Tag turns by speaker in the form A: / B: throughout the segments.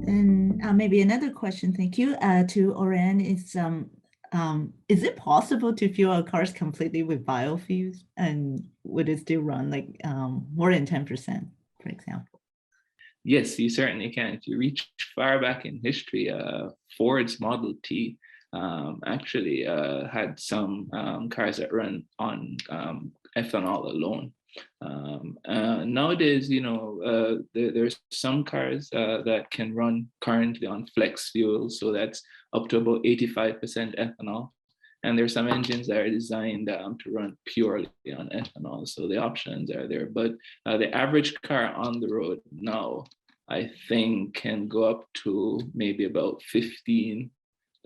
A: And maybe another question, thank you, to Orain is it possible to fuel our cars completely with biofuels, and would it still run like more than 10%, for example?
B: Yes, you certainly can. If you reach far back in history, Ford's Model T actually had some cars that run on ethanol alone. Nowadays, there's some cars that can run currently on flex fuel, so that's up to about 85% ethanol. And there's some engines that are designed to run purely on ethanol, so the options are there. But the average car on the road now, I think, can go up to maybe about 15%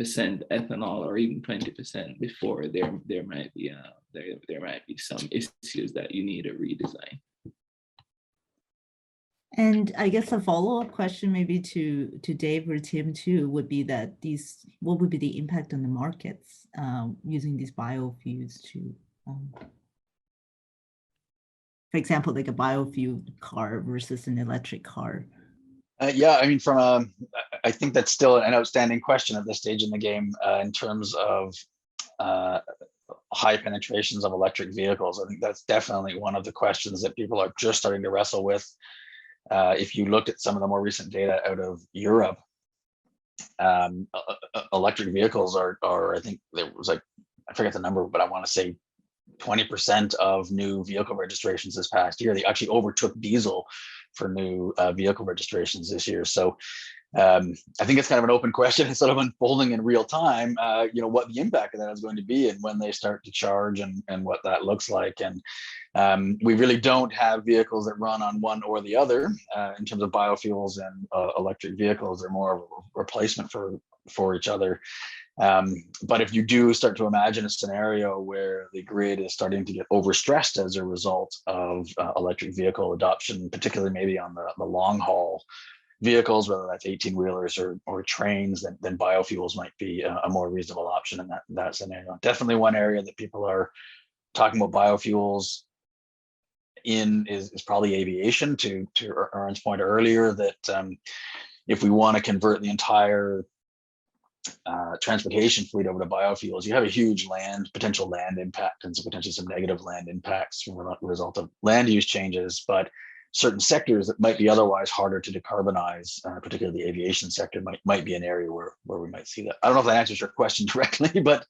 B: ethanol or even 20% before there might be some issues that you need a redesign.
A: And I guess a follow-up question maybe to Dave or Tim too would be that what would be the impact on the markets using these biofuels to, for example, like a biofuel car versus an electric car?
C: Yeah, I mean, I think that's still an outstanding question at this stage in the game in terms of high penetrations of electric vehicles. I think that's definitely one of the questions that people are just starting to wrestle with. If you looked at some of the more recent data out of Europe, electric vehicles are, I think there was like, I forget the number, but I want to say 20% of new vehicle registrations this past year. They actually overtook diesel for new vehicle registrations this year. So I think it's kind of an open question. It's sort of unfolding in real time, what the impact of that is going to be and when they start to charge and what that looks like. And we really don't have vehicles that run on one or the other in terms of biofuels and electric vehicles. They're more of a replacement for each other. But if you do start to imagine a scenario where the grid is starting to get overstressed as a result of electric vehicle adoption, particularly maybe on the long haul vehicles, whether that's 18-wheelers or trains, then biofuels might be a more reasonable option in that scenario. Definitely one area that people are talking about biofuels in is probably aviation, to Aaron's point earlier, that if we want to convert the entire transportation fleet over to biofuels, you have a huge potential land impact and potentially some negative land impacts from a result of land use changes. But certain sectors that might be otherwise harder to decarbonize, particularly the aviation sector, might be an area where we might see that. I don't know if that answers your question directly, but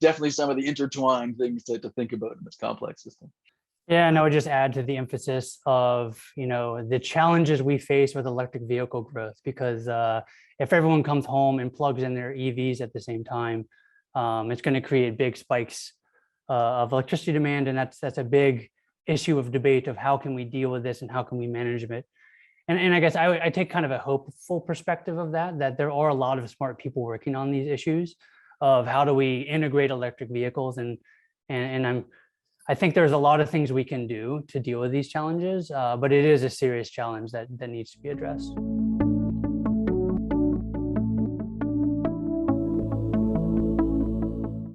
C: definitely some of the intertwined things to think about in this complex system.
D: Yeah, and I would just add to the emphasis of, the challenges we face with electric vehicle growth, because if everyone comes home and plugs in their EVs at the same time, it's going to create big spikes of electricity demand. And that's a big issue of debate of how can we deal with this and how can we manage it. And I guess I take kind of a hopeful perspective of that there are a lot of smart people working on these issues of how do we integrate electric vehicles. And I think there's a lot of things we can do to deal with these challenges, but it is a serious challenge that needs to be addressed.